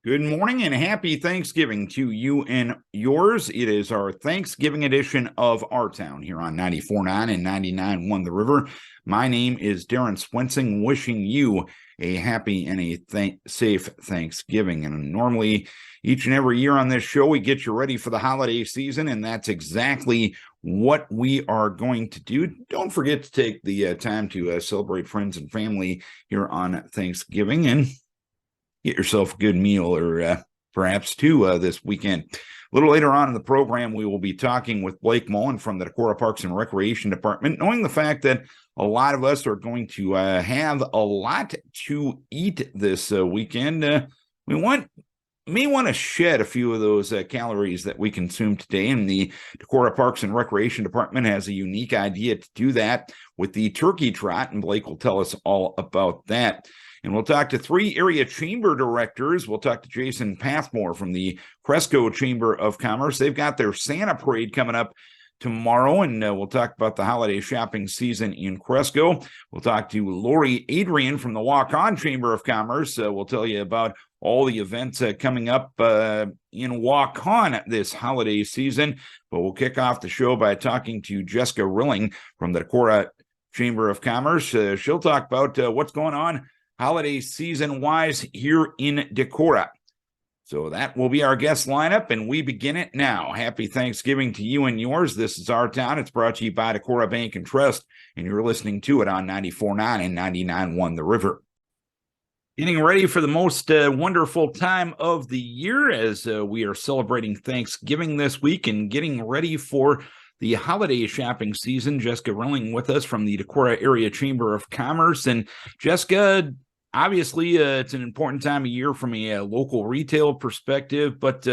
Good morning and happy Thanksgiving to you and yours. It is our Thanksgiving edition of Our Town here on 94.9 and 99.1 The River. My name is Darren Swensing, wishing you a happy and a safe Thanksgiving. And normally, each and every year on this show, we get you ready for the holiday season, and that's exactly what we are going to do. Don't forget to take the time to celebrate friends and family here on Thanksgiving, and get yourself a good meal or perhaps two this weekend. A little later on in the program, we will be talking with Blake Moen from the Decorah Parks and Recreation Department, knowing the fact that a lot of us are going to have a lot to eat this weekend. We may want to shed a few of those calories that we consume today, and the Decorah Parks and Recreation Department has a unique idea to do that with the turkey trot, and Blake will tell us all about that. And we'll talk to three area chamber directors. We'll talk to Jason Passmore from the Cresco Chamber of Commerce. They've got their Santa Parade coming up tomorrow, and we'll talk about the holiday shopping season in Cresco. We'll talk to Laurie, Adrian from the Waukon Chamber of Commerce. We'll tell you about all the events coming up in Waukon this holiday season. But we'll kick off the show by talking to Jessica Rilling from the Decorah Chamber of Commerce. She'll talk about what's going on holiday season-wise here in Decorah. So that will be our guest lineup, and we begin it now. Happy Thanksgiving to you and yours. This is Our Town. It's brought to you by Decorah Bank and Trust, and you're listening to it on 94.9 and 99.1 The River. Getting ready for the most wonderful time of the year as we are celebrating Thanksgiving this week and getting ready for the holiday shopping season. Jessica Rilling with us from the Decorah Area Chamber of Commerce. And Jessica, obviously, it's an important time of year from a local retail perspective, but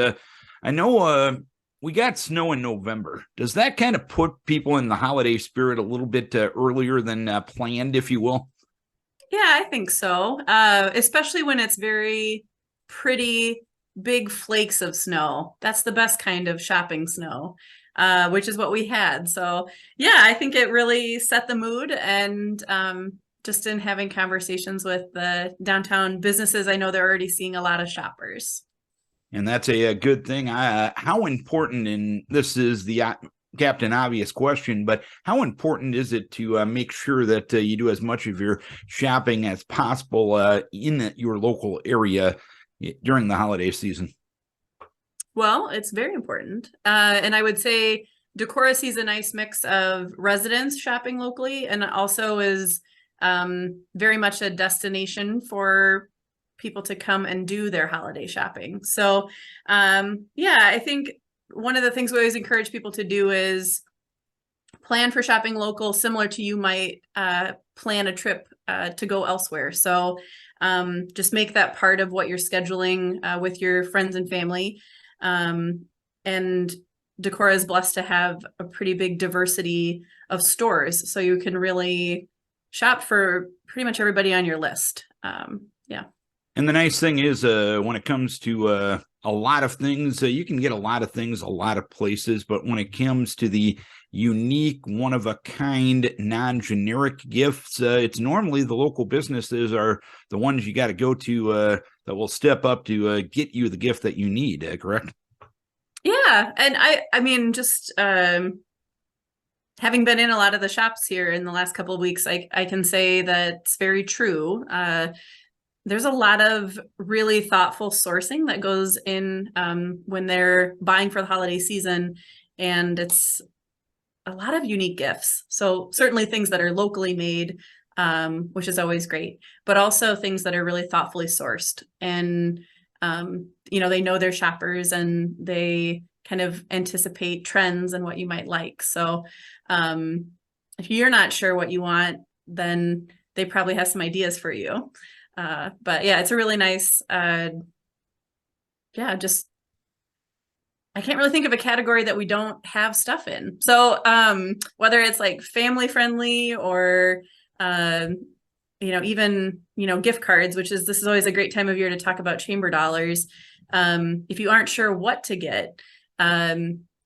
I know we got snow in November. Does that kind of put people in the holiday spirit a little bit earlier than planned, if you will? Yeah, I think so. Especially when it's very pretty big flakes of snow. That's the best kind of shopping snow, which is what we had. So yeah, I think it really set the mood, and just in having conversations with the downtown businesses, I know they're already seeing a lot of shoppers. And that's a good thing. How important, and this is the Captain Obvious question, but how important is it to make sure that you do as much of your shopping as possible in your local area during the holiday season? Well, it's very important. And I would say Decorah sees a nice mix of residents shopping locally, and also is very much a destination for people to come and do their holiday shopping. So yeah, I think one of the things we always encourage people to do is plan for shopping local, similar to you might plan a trip to go elsewhere. So just make that part of what you're scheduling with your friends and family. And Decorah is blessed to have a pretty big diversity of stores, so you can really shop for pretty much everybody on your list. Yeah. And the nice thing is when it comes to a lot of things, you can get a lot of things a lot of places, but when it comes to the unique, one-of-a-kind, non-generic gifts, it's normally the local businesses are the ones you got to go to that will step up to get you the gift that you need, correct? Yeah, and I mean, just having been in a lot of the shops here in the last couple of weeks, I can say that it's very true. There's a lot of really thoughtful sourcing that goes in when they're buying for the holiday season, and it's a lot of unique gifts. So certainly things that are locally made, which is always great, but also things that are really thoughtfully sourced. And they know their shoppers, and they kind of anticipate trends and what you might like. So if you're not sure what you want, then they probably have some ideas for you. But yeah, it's a really nice, just, I can't really think of a category that we don't have stuff in. So whether it's like family friendly or, even, gift cards, this is always a great time of year to talk about chamber dollars. If you aren't sure what to get,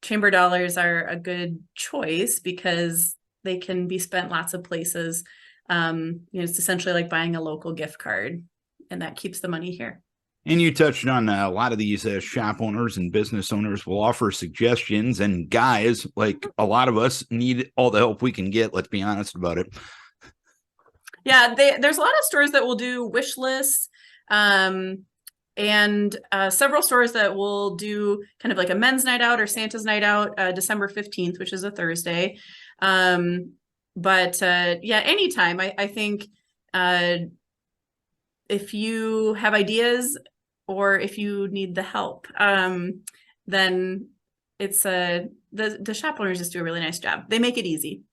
chamber dollars are a good choice because they can be spent lots of places. It's essentially like buying a local gift card, and that keeps the money here. And you touched on a lot of these shop owners and business owners will offer suggestions, and guys, like a lot of us, need all the help we can get. Let's be honest about it. Yeah, there's a lot of stores that will do wish lists, and several stores that will do kind of like a men's night out or Santa's night out, December 15th, which is a Thursday. But yeah, anytime. I think if you have ideas or if you need the help, then it's the shop owners just do a really nice job. They make it easy.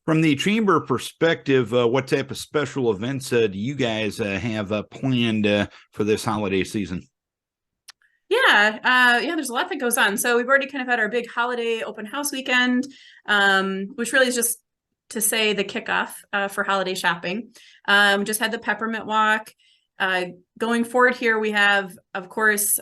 From the chamber perspective, what type of special events do you guys have planned for this holiday season? Yeah, there's a lot that goes on. So we've already kind of had our big holiday open house weekend, which really is just to say the kickoff for holiday shopping. Just had the peppermint walk. Going forward here, we have, of course,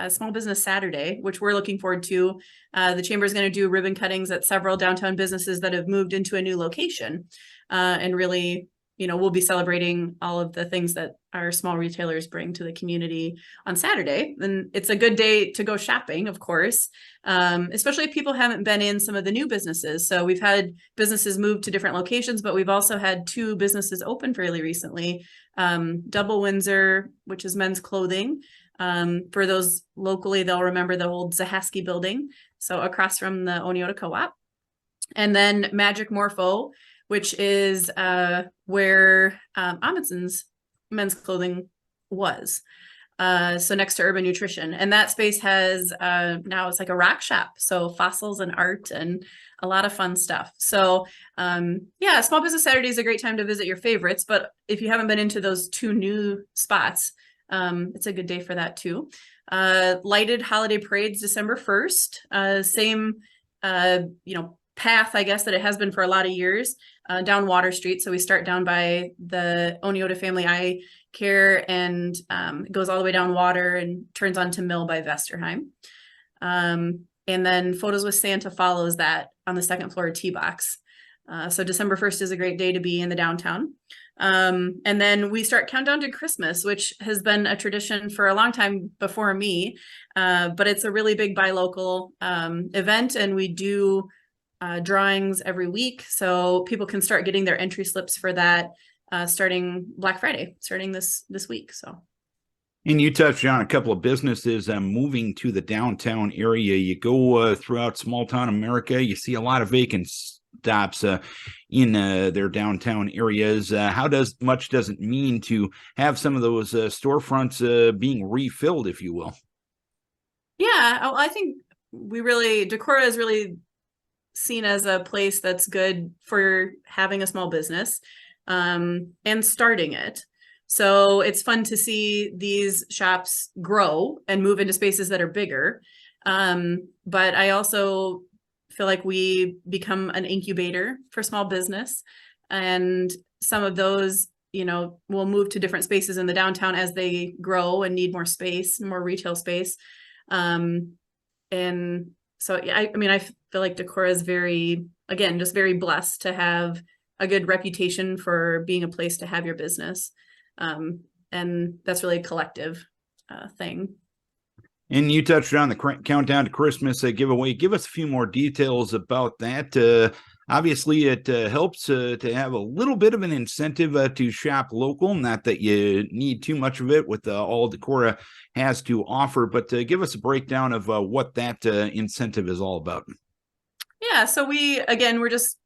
Small Business Saturday, which we're looking forward to. The chamber is going to do ribbon cuttings at several downtown businesses that have moved into a new location, and really, we'll be celebrating all of the things that our small retailers bring to the community on Saturday. And it's a good day to go shopping, of course, especially if people haven't been in some of the new businesses. So we've had businesses move to different locations, but we've also had 2 businesses open fairly recently. Double Windsor, which is men's clothing. For those locally, they'll remember the old Zahaski building, so across from the Oneota Co-op. And then Magic Morpho, which is where Amundsen's men's clothing was. So next to Urban Nutrition. And that space has now it's like a rock shop. So fossils and art and a lot of fun stuff. So yeah, Small Business Saturday is a great time to visit your favorites. But if you haven't been into those 2 new spots, it's a good day for that too. Lighted holiday parades December 1st. Same path, I guess, that it has been for a lot of years, down Water Street. So we start down by the Oneota Family Eye Care, and it goes all the way down Water and turns onto Mill by Vesterheim. And then Photos with Santa follows that on the 2nd floor of T-Box. So December 1st is a great day to be in the downtown. And then we start countdown to Christmas, which has been a tradition for a long time before me. But it's a really big buy local event, and we do drawings every week, so people can start getting their entry slips for that starting Black Friday, starting this week. So, and you touched on a couple of businesses moving to the downtown area. You go throughout small town America, you see a lot of vacant stops in their downtown areas. How much does it mean to have some of those storefronts being refilled, if you will? Yeah, I think Decorah is really seen as a place that's good for having a small business and starting it. So it's fun to see these shops grow and move into spaces that are bigger. But I also feel like we become an incubator for small business, and some of those, will move to different spaces in the downtown as they grow and need more space, more retail space. And so, yeah, I feel like Decorah is just very blessed to have a good reputation for being a place to have your business. And that's really a collective thing. And you touched on the countdown to Christmas giveaway. Give us a few more details about that. Obviously, it helps to have a little bit of an incentive to shop local. Not that you need too much of it with all Decorah has to offer, but give us a breakdown of what that incentive is all about. Yeah, so we're just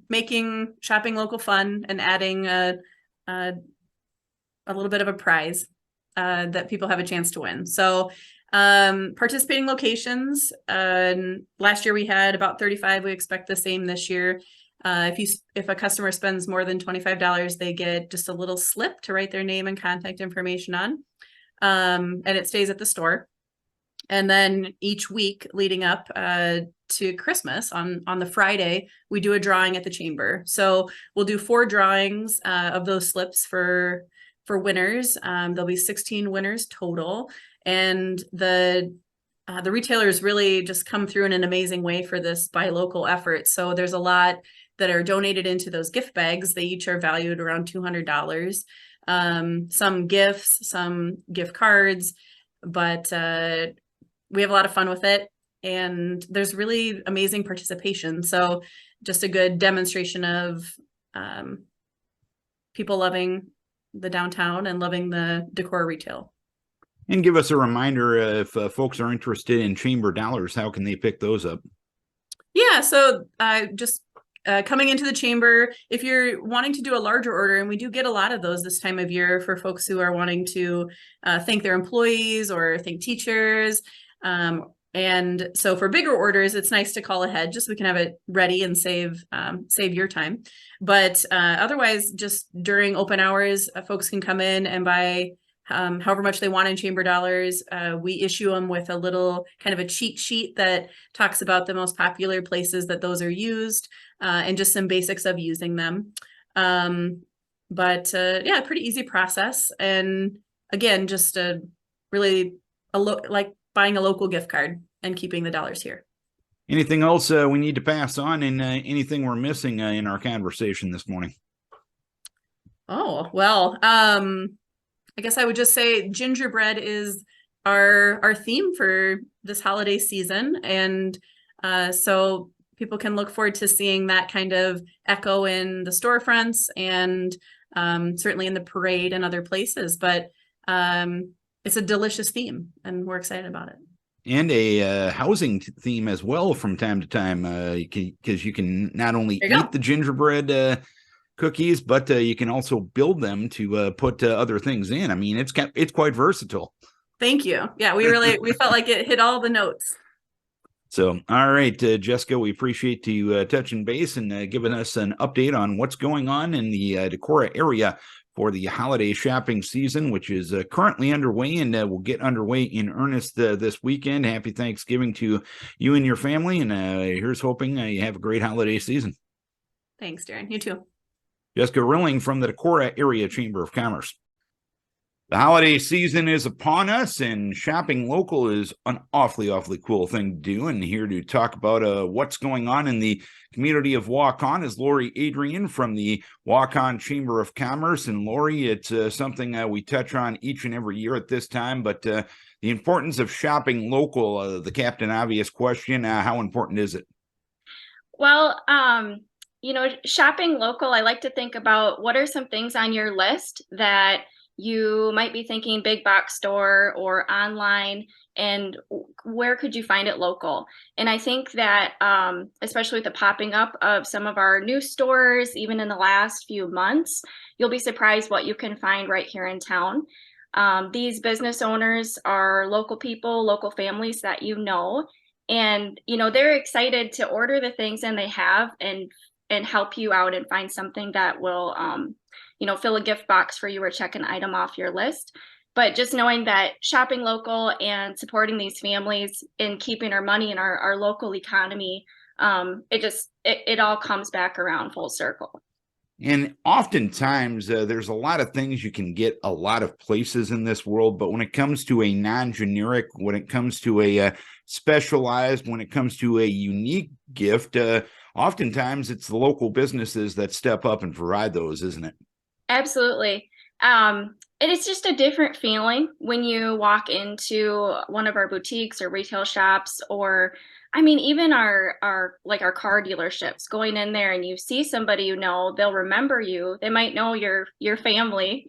making shopping local fun and adding a little bit of a prize that people have a chance to win. So participating locations, last year we had about 35. We expect the same this year. If a customer spends more than $25, they get just a little slip to write their name and contact information on, and it stays at the store. And then each week leading up to Christmas on the Friday, we do a drawing at the chamber. So we'll do 4 drawings of those slips for winners. There'll be 16 winners total, and the retailers really just come through in an amazing way for this buy local effort. So there's a lot that are donated into those gift bags. They each are valued around $200. some gifts, some gift cards, but we have a lot of fun with it. And there's really amazing participation. So just a good demonstration of people loving the downtown and loving the Decorah retail. And give us a reminder, if folks are interested in chamber dollars, how can they pick those up? Yeah, so just coming into the chamber, if you're wanting to do a larger order, and we do get a lot of those this time of year for folks who are wanting to thank their employees or thank teachers. And so for bigger orders, it's nice to call ahead just so we can have it ready and save your time. But otherwise, just during open hours, folks can come in and buy however much they want in chamber dollars. We issue them with a little kind of a cheat sheet that talks about the most popular places that those are used and just some basics of using them. But yeah, pretty easy process. And again, just really like buying a local gift card and keeping the dollars here. Anything else we need to pass on, and anything we're missing in our conversation this morning? Oh, well, I guess I would just say gingerbread is our theme for this holiday season. And so people can look forward to seeing that kind of echo in the storefronts and certainly in the parade and other places. But it's a delicious theme and we're excited about it. And a housing theme as well from time to time, because you can not only eat the gingerbread cookies, but you can also build them to put other things in. I mean, it's quite versatile. Thank you. Yeah, we felt like it hit all the notes. So, all right, Jessica, we appreciate you touching base and giving us an update on what's going on in the Decorah area for the holiday shopping season, which is currently underway and will get underway in earnest this weekend. Happy Thanksgiving to you and your family, and here's hoping you have a great holiday season. Thanks, Darren. You too. Jessica Rilling from the Decorah Area Chamber of Commerce. The holiday season is upon us, and shopping local is an awfully cool thing to do. And here to talk about what's going on in the community of Waukon is Laurie Adrian from the Waukon Chamber of Commerce. And Laurie, it's something we touch on each and every year at this time, but the importance of shopping local, the Captain Obvious question, how important is it? Well, shopping local, I like to think about what are some things on your list that you might be thinking big box store or online, and where could you find it local? And I think that especially with the popping up of some of our new stores, even in the last few months, you'll be surprised what you can find right here in town. These business owners are local people, local families that and they're excited to order the things and they have and help you out and find something that will fill a gift box for you or check an item off your list. But just knowing that shopping local and supporting these families and keeping our money in our local economy, it all comes back around full circle. And oftentimes there's a lot of things you can get a lot of places in this world, but when it comes to a non-generic, when it comes to a specialized, when it comes to a unique gift, oftentimes it's the local businesses that step up and provide those, isn't it? Absolutely. And it's just a different feeling when you walk into one of our boutiques or retail shops, or even our car dealerships, going in there and you see somebody, they'll remember you. They might know your family,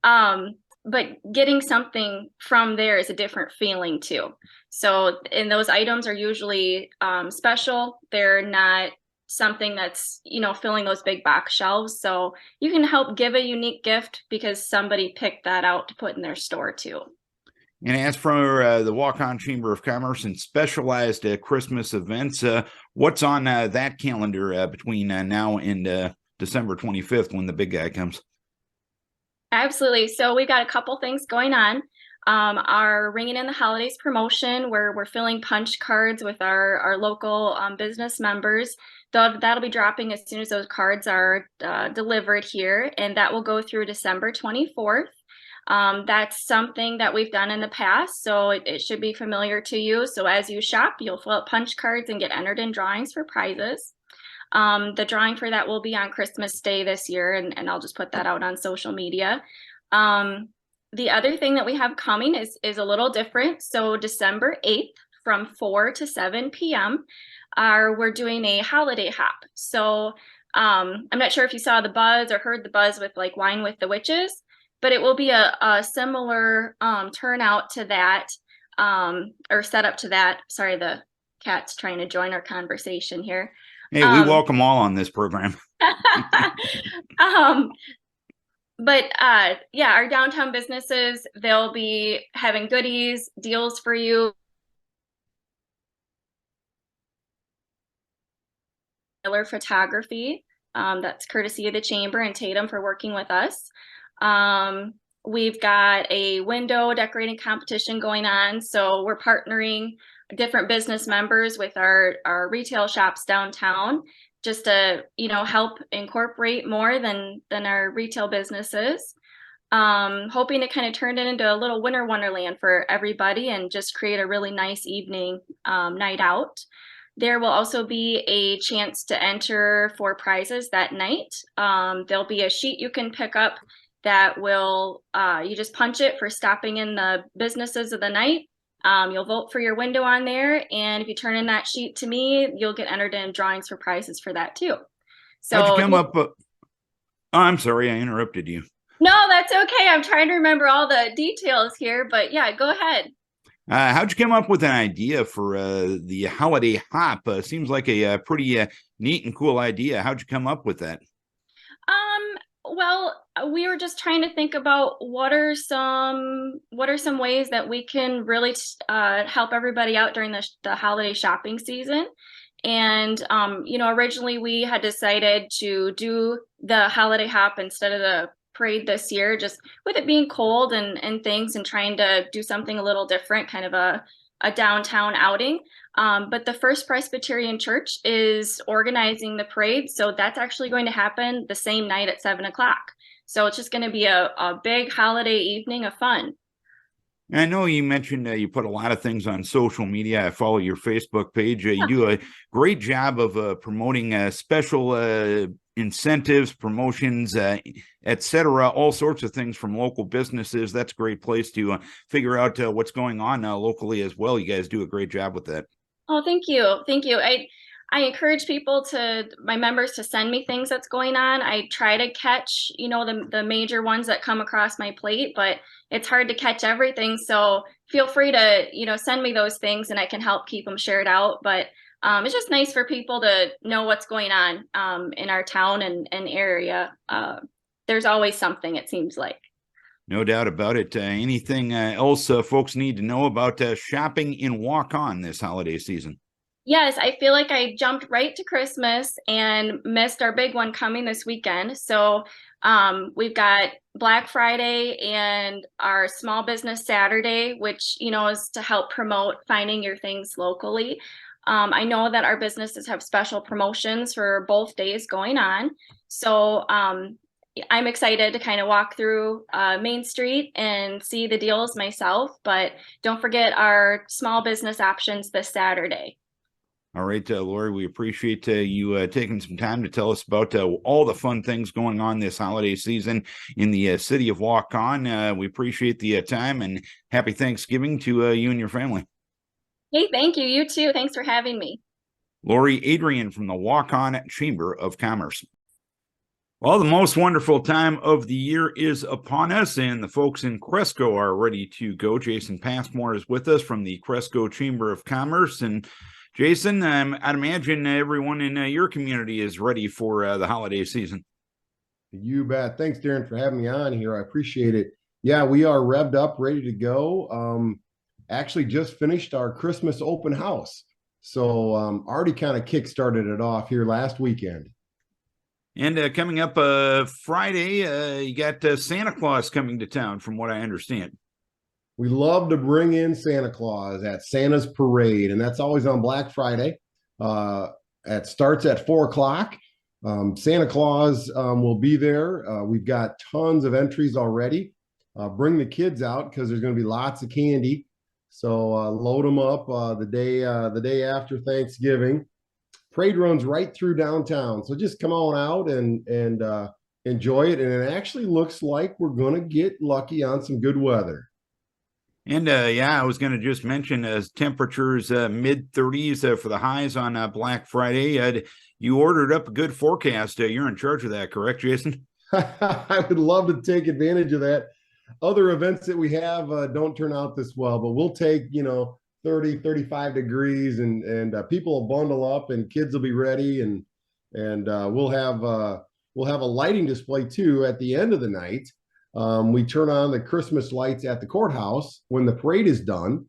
but getting something from there is a different feeling too. So, and those items are usually special. They're not something that's filling those big box shelves, so you can help give a unique gift because somebody picked that out to put in their store too. And as for the Waukon Chamber of Commerce and specialized Christmas events, what's on that calendar between now and December 25th when the big guy comes? Absolutely. So we've got a couple things going on. Our Ringing in the Holidays promotion, where we're filling punch cards with our local business members. That'll be dropping as soon as those cards are delivered here, and that will go through December 24th. That's something that we've done in the past, so it should be familiar to you. So as you shop, you'll fill out punch cards and get entered in drawings for prizes. The drawing for that will be on Christmas Day this year, and I'll just put that out on social media. The other thing that we have coming is a little different. So December 8th from 4 to 7 p.m. We're doing a holiday hop. So I'm not sure if you saw the buzz or heard the buzz with like Wine with the Witches, but it will be a similar turnout to that, or setup to that. Sorry, the cat's trying to join our conversation here. Hey, we welcome all on this program. But yeah, our downtown businesses, they'll be having goodies, deals for you. Photography, that's courtesy of the Chamber and Tatum for working with us. We've got a window decorating competition going on. So we're partnering different business members with our retail shops downtown, just to, you know, help incorporate more than our retail businesses. Hoping to kind of turn it into a little winter wonderland for everybody and just create a really nice evening night out. There will also be a chance to enter for prizes that night. There'll be a sheet you can pick up that will, you just punch it for stopping in the businesses of the night. You'll vote for your window on there, and if you turn in that sheet to me, you'll get entered in drawings for prizes for that too. So how'd you come up? Oh, I'm sorry, I interrupted you. No, that's okay. I'm trying to remember all the details here, but yeah, go ahead. How'd you come up with an idea for the holiday hop? Seems like a pretty neat and cool idea. How'd you come up with that? Well, we were just trying to think about what are some ways that we can really help everybody out during the holiday shopping season. And you know, originally we had decided to do the holiday hop instead of the parade this year, just with it being cold and things, and trying to do something a little different, kind of a downtown outing. But the First Presbyterian Church is organizing the parade, so that's actually going to happen the same night at 7 o'clock. So it's just going to be a big holiday evening of fun. I know you mentioned you put a lot of things on social media. I follow your Facebook page. You do a great job of promoting special incentives, promotions, etc., all sorts of things from local businesses. That's a great place to figure out what's going on locally as well. You guys do a great job with that. Oh, thank you. Thank you. I encourage my members to send me things that's going on. I try to catch, you know, the major ones that come across my plate, but it's hard to catch everything. So feel free to, you know, send me those things and I can help keep them shared out. But it's just nice for people to know what's going on in our town and area. There's always something, it seems like. No doubt about it. Anything else folks need to know about shopping in Waukon this holiday season? Yes, I feel like I jumped right to Christmas and missed our big one coming this weekend. So we've got Black Friday and our Small Business Saturday, which, you know, is to help promote finding your things locally. I know that our businesses have special promotions for both days going on. So I'm excited to kind of walk through Main Street and see the deals myself, but don't forget our small business options this Saturday. All right, Laurie, we appreciate you taking some time to tell us about all the fun things going on this holiday season in the city of Waukon. We appreciate the time, and happy Thanksgiving to you and your family. Hey, thank you. You too. Thanks for having me. Laurie, Adrian from the Waukon Chamber of Commerce. Well, the most wonderful time of the year is upon us, and the folks in Cresco are ready to go. Jason Passmore is with us from the Cresco Chamber of Commerce. And Jason, I'd imagine everyone in your community is ready for the holiday season. You bet. Thanks, Darren, for having me on here. I appreciate it. Yeah, we are revved up, ready to go. Actually just finished our Christmas open house. So already kind of kick-started it off here last weekend. And coming up Friday, you got Santa Claus coming to town, from what I understand. We love to bring in Santa Claus at Santa's Parade, and that's always on Black Friday. It starts at 4 o'clock. Santa Claus will be there. We've got tons of entries already. bring the kids out because there's going to be lots of candy. So load them up the day after Thanksgiving. Parade runs right through downtown. So just come on out and enjoy it. And it actually looks like we're going to get lucky on some good weather. And yeah, I was going to just mention temperatures mid 30s for the highs on Black Friday. You ordered up a good forecast. You're in charge of that, correct, Jason? I would love to take advantage of that. Other events that we have don't turn out this well, but we'll take, 30, 35 degrees and people will bundle up and kids will be ready and we'll have a lighting display too at the end of the night. We turn on the Christmas lights at the courthouse when the parade is done.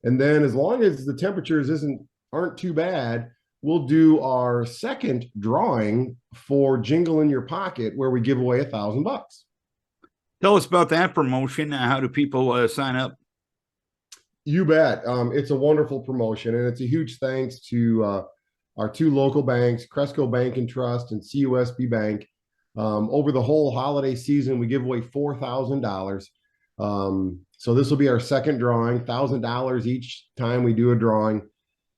And then as long as the temperatures aren't too bad, we'll do our second drawing for Jingle in Your Pocket, where we give away $1,000. Tell us about that promotion. How do people sign up? You bet. It's a wonderful promotion, and it's a huge thanks to our two local banks, Cresco Bank and Trust and CUSB Bank. Over the whole holiday season, we give away $4,000. So this will be our second drawing, $1,000 each time we do a drawing.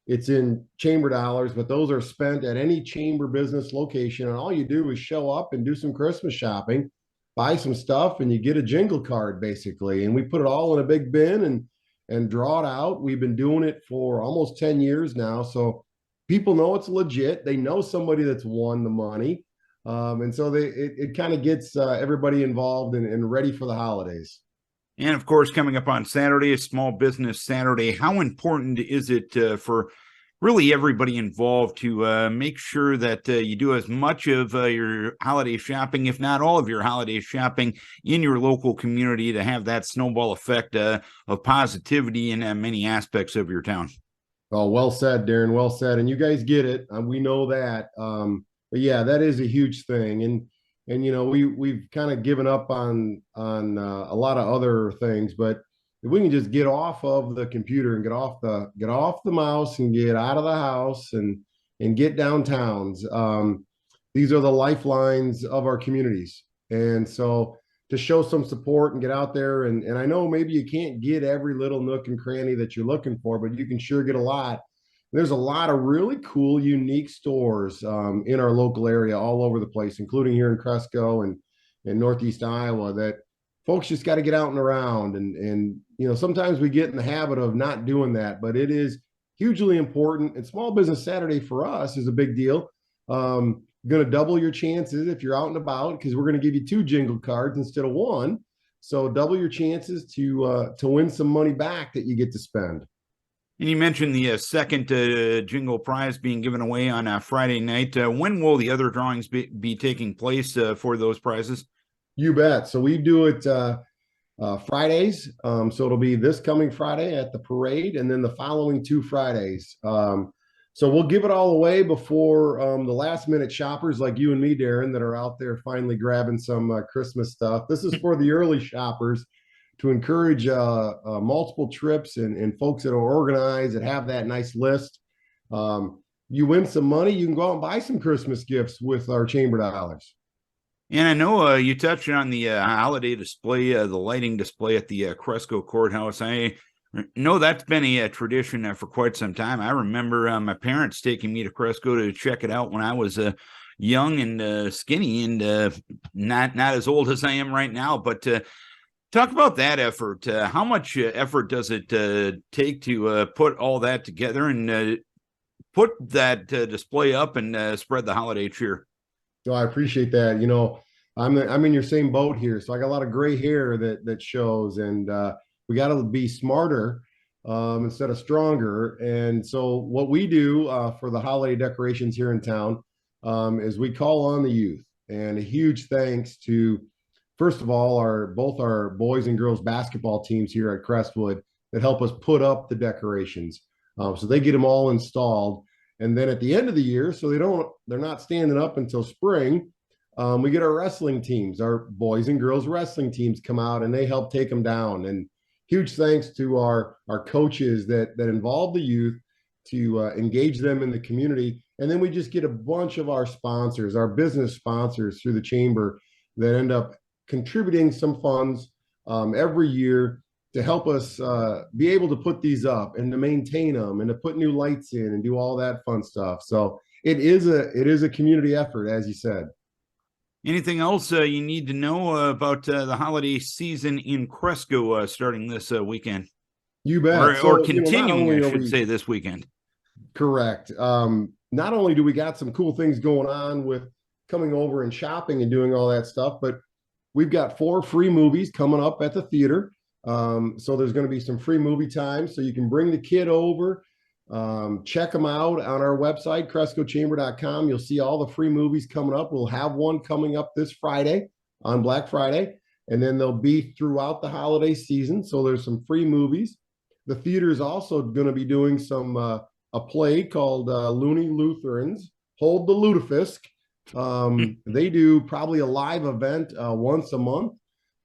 It's in chamber dollars, but those are spent at any chamber business location. And all you do is show up and do some Christmas shopping, buy some stuff, and you get a jingle card basically. And we put it all in a big bin and draw it out. We've been doing it for almost 10 years now. So people know it's legit. They know somebody that's won the money. And so it kind of gets everybody involved and ready for the holidays. And of course, coming up on Saturday, a Small Business Saturday. How important is it for really everybody involved to make sure that you do as much of your holiday shopping, if not all of your holiday shopping, in your local community to have that snowball effect of positivity in many aspects of your town? Oh, well said, Darren. Well said. And you guys get it. We know that. But yeah, that is a huge thing. And we've kind of given up on a lot of other things, but if we can just get off of the computer and get off the mouse and get out of the house and get downtowns. These are the lifelines of our communities. And so to show some support and get out there and I know maybe you can't get every little nook and cranny that you're looking for, but you can sure get a lot. There's a lot of really cool, unique stores in our local area all over the place, including here in Cresco and in Northeast Iowa, that folks just got to get out and around. And sometimes we get in the habit of not doing that, but it is hugely important. And Small Business Saturday for us is a big deal. Going to double your chances if you're out and about, because we're going to give you 2 jingle cards instead of 1. So double your chances to win some money back that you get to spend. And you mentioned the second jingle prize being given away on Friday night. When will the other drawings be taking place for those prizes? You bet. So we do it Fridays. So it'll be this coming Friday at the parade and then the following 2 Fridays. So we'll give it all away before the last minute shoppers like you and me, Darren, that are out there finally grabbing some Christmas stuff. This is for the early shoppers to encourage multiple trips and folks that are organized, that have that nice list. You win some money, you can go out and buy some Christmas gifts with our chamber dollars. And I know you touched on the holiday display, the lighting display at the Cresco Courthouse. I know that's been a tradition for quite some time. I remember my parents taking me to Cresco to check it out when I was young and skinny and not as old as I am right now. But talk about that effort. How much effort does it take to put all that together and put that display up and spread the holiday cheer? So I appreciate that. I'm in your same boat here. So I got a lot of gray hair that shows, and we got to be smarter instead of stronger. And so what we do for the holiday decorations here in town is we call on the youth. And a huge thanks to, first of all, both our boys and girls basketball teams here at Crestwood that help us put up the decorations. So they get them all installed. And then at the end of the year, so they're not standing up until spring, we get our wrestling teams, our boys and girls wrestling teams come out and they help take them down. And huge thanks to our coaches that involve the youth to engage them in the community. And then we just get a bunch of our sponsors, our business sponsors through the chamber that end up contributing some funds every year to help us be able to put these up and to maintain them and to put new lights in and do all that fun stuff. So it is a community effort, as you said. Anything else you need to know about the holiday season in Cresco starting this weekend? You bet. Or continuing, I should say, this weekend. Correct. Not only do we got some cool things going on with coming over and shopping and doing all that stuff, but we've got 4 free movies coming up at the theater. So there's going to be some free movie time, so you can bring the kid over, check them out on our website, crescochamber.com. You'll see all the free movies coming up. We'll have one coming up this Friday on Black Friday, and then they'll be throughout the holiday season. So there's some free movies. The theater is also going to be doing some a play called Looney Lutherans Hold the Lutefisk. They do probably a live event once a month.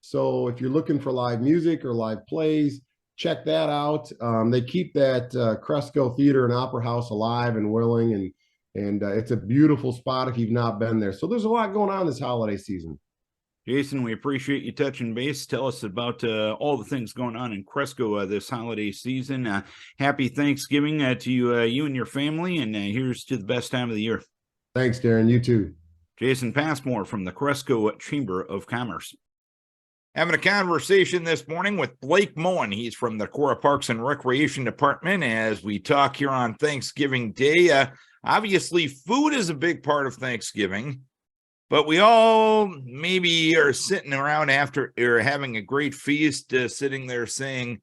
So if you're looking for live music or live plays, check that out. They keep that Cresco Theater and Opera House alive in Rilling, and it's a beautiful spot if you've not been there. So there's a lot going on this holiday season. Jason, we appreciate you touching base. Tell us about all the things going on in Cresco this holiday season. Happy Thanksgiving to you and your family, and here's to the best time of the year. Thanks, Darren. You too. Jason Passmore from the Cresco Chamber of Commerce. Having a conversation this morning with Blake Moen. He's from the Decorah Parks and Recreation Department as we talk here on Thanksgiving Day. Obviously, food is a big part of Thanksgiving, but we all maybe are sitting around after or having a great feast, sitting there saying,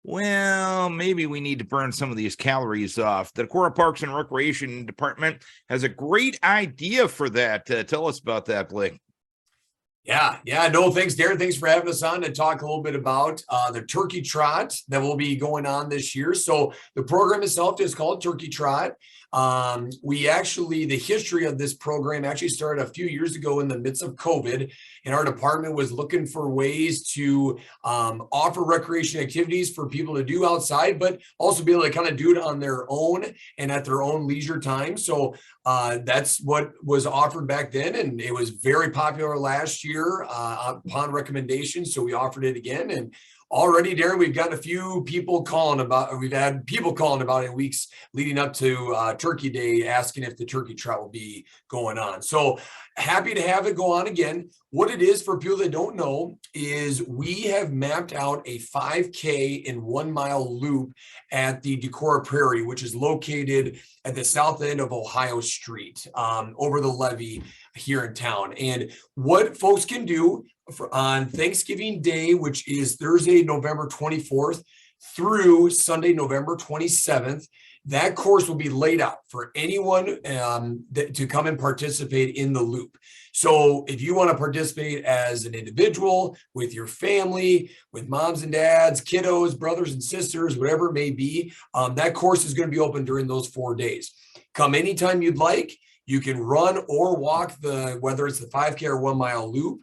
well, maybe we need to burn some of these calories off. The Decorah Parks and Recreation Department has a great idea for that. Tell us about that, Blake. Yeah. No, thanks, Darren. Thanks for having us on to talk a little bit about the Turkey Trot that will be going on this year. So the program itself is called Turkey Trot. The history of this program actually started a few years ago in the midst of COVID, and our department was looking for ways to offer recreation activities for people to do outside, but also be able to kind of do it on their own and at their own leisure time. So that's what was offered back then, and it was very popular last year upon recommendation. So we offered it again, and already, Darren, we've got a few people calling about, we've had people calling about in weeks leading up to Turkey Day, asking if the Turkey Trot will be going on. So happy to have it go on again. What it is, for people that don't know, is we have mapped out a 5K and 1 mile loop at the Decorah Prairie, which is located at the south end of Ohio Street, over the levee here in town. And what folks can do on Thanksgiving Day, which is Thursday, November 24th through Sunday, November 27th, that course will be laid out for anyone to come and participate in the loop. So if you want to participate as an individual, with your family, with moms and dads, kiddos, brothers and sisters, whatever it may be, that course is going to be open during those 4 days. Come anytime you'd like. You can run or walk whether it's the 5K or 1 mile loop.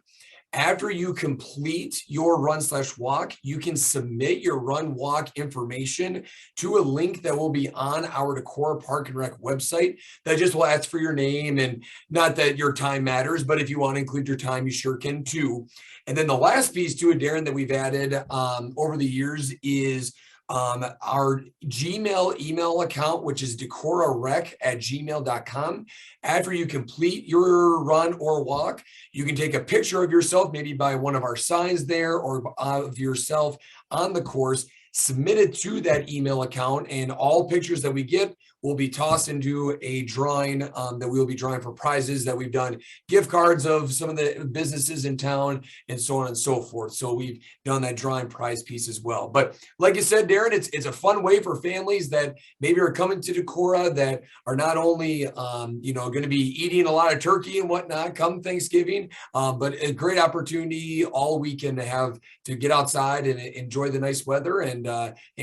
After you complete your run/walk, you can submit your run walk information to a link that will be on our Decorah Park and Rec website that just will ask for your name, and not that your time matters, but if you want to include your time, you sure can too. And then the last piece to it, Darren, that we've added over the years is our Gmail email account, which is decorarec@gmail.com. After you complete your run or walk, you can take a picture of yourself, maybe by one of our signs there, or of yourself on the course, submit it to that email account, and all pictures that we get will be tossed into a drawing that we will be drawing for prizes that we've done, gift cards of some of the businesses in town, and so on and so forth. So we've done that drawing prize piece as well. But like you said, Darren, it's a fun way for families that maybe are coming to Decorah that are not only going to be eating a lot of turkey and whatnot come Thanksgiving, but a great opportunity all weekend to get outside and enjoy the nice weather and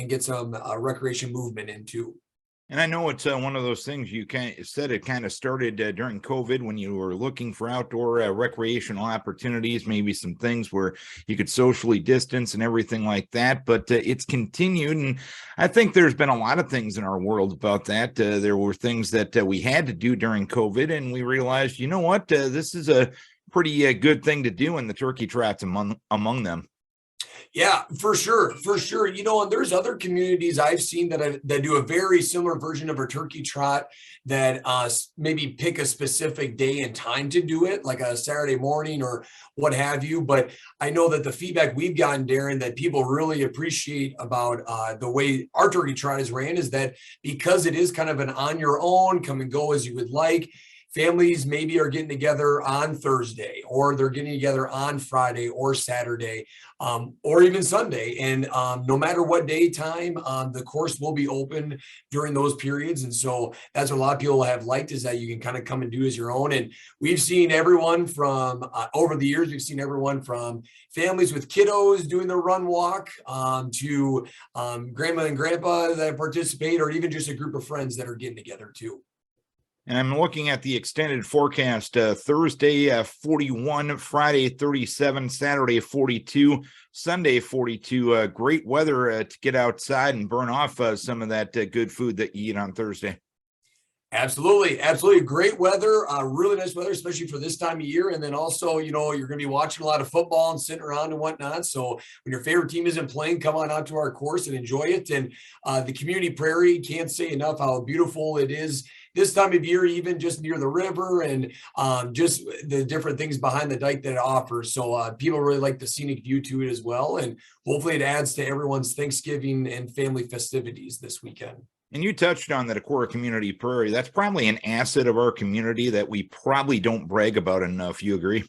get some recreation movement into. And I know it's one of those things you said it kind of started during COVID when you were looking for outdoor recreational opportunities, maybe some things where you could socially distance and everything like that. But it's continued. And I think there's been a lot of things in our world about that. There were things that we had to do during COVID, and we realized, you know what, this is a pretty good thing to do, and the Turkey Trot's among them. Yeah, for sure, for sure. And there's other communities I've seen that do a very similar version of a turkey trot that maybe pick a specific day and time to do it, like a Saturday morning or what have you. But I know that the feedback we've gotten, Darren, that people really appreciate about the way our turkey trot is ran is that because it is kind of an on your own, come and go as you would like. Families maybe are getting together on Thursday, or they're getting together on Friday or Saturday, or even Sunday. And no matter what day time, the course will be open during those periods. And so that's what a lot of people have liked, is that you can kind of come and do as your own. And we've seen everyone from over the years, we've seen everyone from families with kiddos doing the run walk to grandma and grandpa that participate, or even just a group of friends that are getting together too. And I'm looking at the extended forecast. Thursday, 41, Friday, 37, Saturday, 42, Sunday, 42. Great weather to get outside and burn off some of that good food that you eat on Thursday. Absolutely. Absolutely. Great weather, really nice weather, especially for this time of year. And then also, you're going to be watching a lot of football and sitting around and whatnot. So when your favorite team isn't playing, come on out to our course and enjoy it. And the community prairie, can't say enough how beautiful it is this time of year, even just near the river, and just the different things behind the dike that it offers. So people really like the scenic view to it as well. And hopefully it adds to everyone's Thanksgiving and family festivities this weekend. And you touched on the Decorah Community Prairie. That's probably an asset of our community that we probably don't brag about enough. You agree?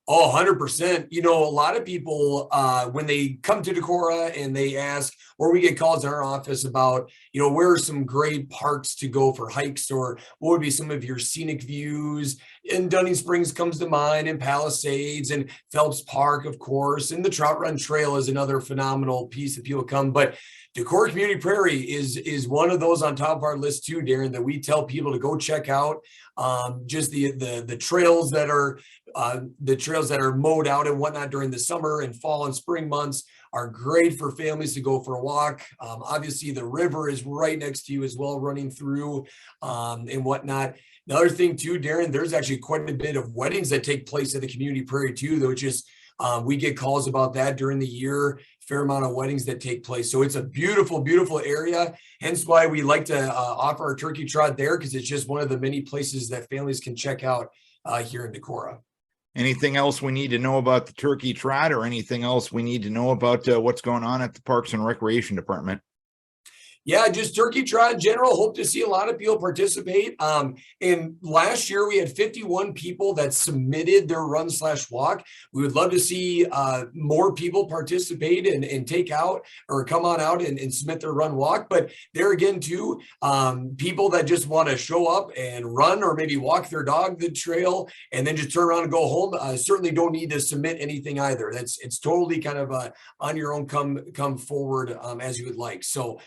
Oh, 100%. A lot of people, when they come to Decorah and they ask, or we get calls in our office about, where are some great parks to go for hikes, or what would be some of your scenic views? And Dunning Springs comes to mind, and Palisades, and Phelps Park, of course, and the Trot Run Trail is another phenomenal piece that people come. But Decorah Community Prairie is one of those on top of our list too, Darren, that we tell people to go check out. Just the trails that are mowed out and whatnot during the summer and fall and spring months are great for families to go for a walk. Obviously, the river is right next to you as well, running through and whatnot. Another thing too, Darren, there's actually quite a bit of weddings that take place at the Community Prairie too, though. Just we get calls about that during the year. Fair amount of weddings that take place. So it's a beautiful, beautiful area. Hence why we like to offer our turkey trot there, because it's just one of the many places that families can check out here in Decorah. Anything else we need to know about the turkey trot, or anything else we need to know about what's going on at the Parks and Recreation Department? Yeah, just turkey trot in general. Hope to see a lot of people participate. And last year we had 51 people that submitted their run/walk. We would love to see more people participate and take out, or come on out and submit their run walk. But there again too, people that just want to show up and run, or maybe walk their dog the trail and then just turn around and go home, certainly don't need to submit anything either. It's totally kind of on your own, come forward as you would like. So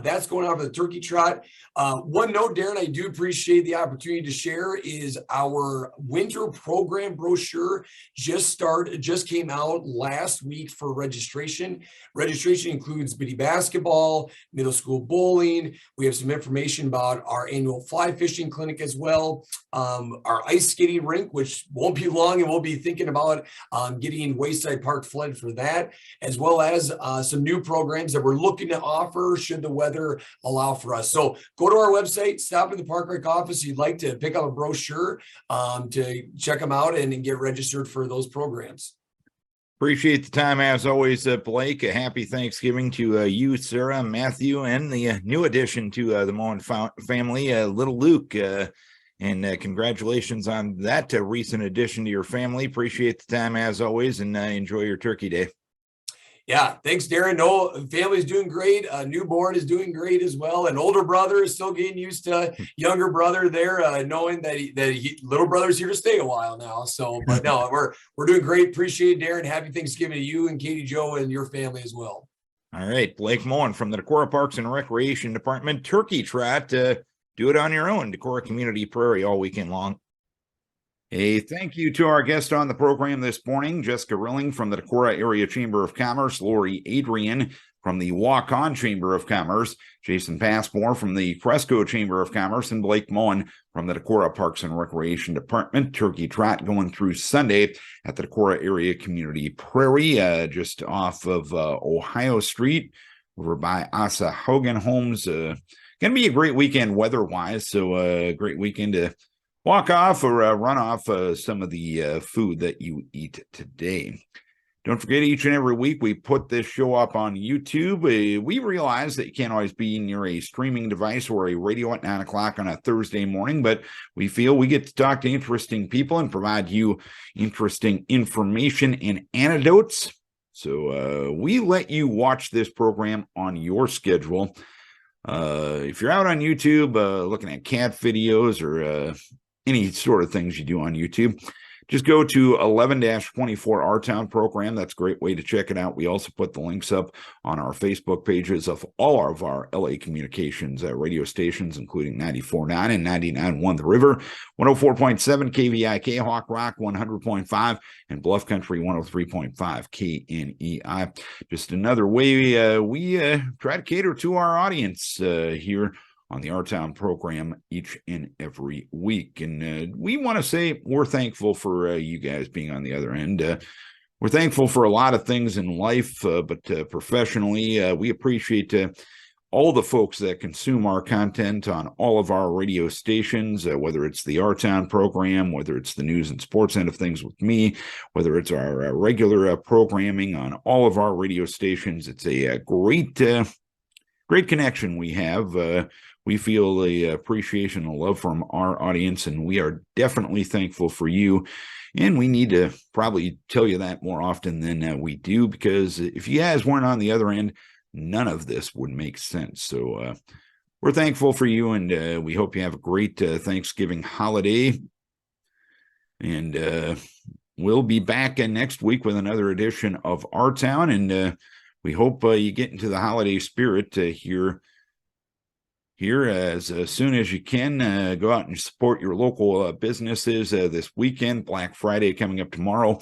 that's going on for the turkey trot. One note, Darren, I do appreciate the opportunity to share, is our winter program brochure just came out last week for registration. Registration includes bitty basketball, middle school bowling. We have some information about our annual fly fishing clinic as well. Our ice skating rink, which won't be long, and we'll be thinking about getting Wayside Park flooded for that, as well as some new programs that we're looking to offer should the weather allow for us. So go to our website, stop at the Park Rec office if you'd like to pick up a brochure to check them out and get registered for those programs. Appreciate the time as always, Blake. A happy Thanksgiving to you, Sarah, Matthew, and the new addition to the Moen family, little Luke. And congratulations on that recent addition to your family. Appreciate the time as always, and enjoy your turkey day. Yeah, thanks, Darren. No, family's doing great. Newborn is doing great as well. An older brother is still getting used to younger brother there, knowing that little brother's here to stay a while now. So, but no, we're doing great. Appreciate it, Darren. Happy Thanksgiving to you and Katie Joe and your family as well. All right, Blake Moen from the Decorah Parks and Recreation Department. Turkey trot, do it on your own. Decorah Community Prairie all weekend long. A thank you to our guest on the program this morning, Jessica Rilling from the Decorah Area Chamber of Commerce, Laurie, Adrian, from the Waukon Chamber of Commerce, Jason Passmore from the Cresco Chamber of Commerce, and Blake Moen from the Decorah Parks and Recreation Department. Turkey Trot going through Sunday at the Decorah Area Community Prairie, just off of Ohio Street, over by Asa Hogan Homes. Going to be a great weekend weather-wise, so a great weekend to walk off or run off some of the food that you eat today. Don't forget, each and every week we put this show up on YouTube. We realize that you can't always be near a streaming device or a radio at 9 o'clock on a Thursday morning, but we feel we get to talk to interesting people and provide you interesting information and anecdotes. So we let you watch this program on your schedule. If you're out on YouTube looking at cat videos or any sort of things you do on YouTube, just go to 11-24 Our Town program. That's a great way to check it out. We also put the links up on our Facebook pages of all of our LA Communications radio stations, including 94.9 and 99.1 The River, 104.7 KVIK, Hawk Rock 100.5, and Bluff Country 103.5 KNEI. Just another way we try to cater to our audience here on the Our Town program each and every week. And we want to say we're thankful for you guys being on the other end. We're thankful for a lot of things in life, but professionally, we appreciate all the folks that consume our content on all of our radio stations, whether it's the Our Town program, whether it's the news and sports end of things with me, whether it's our regular programming on all of our radio stations. It's a great connection we have. We feel the appreciation and love from our audience, and we are definitely thankful for you. And we need to probably tell you that more often than we do, because if you guys weren't on the other end, none of this would make sense. So we're thankful for you, and we hope you have a great Thanksgiving holiday. And we'll be back next week with another edition of Our Town, and we hope you get into the holiday spirit here as soon as you can. Go out and support your local businesses this weekend. Black Friday coming up tomorrow,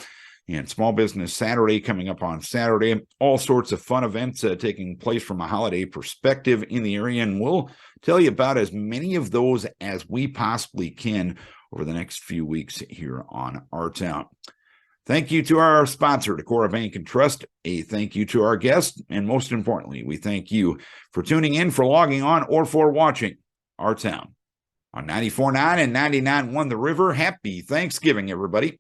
and Small Business Saturday coming up on Saturday. All sorts of fun events taking place from a holiday perspective in the area, and we'll tell you about as many of those as we possibly can over the next few weeks here on Our Town. Thank you to our sponsor, Decorah Bank and Trust. A thank you to our guests. And most importantly, we thank you for tuning in, for logging on, or for watching Our Town on 94.9 and 99.1 The River. Happy Thanksgiving, everybody.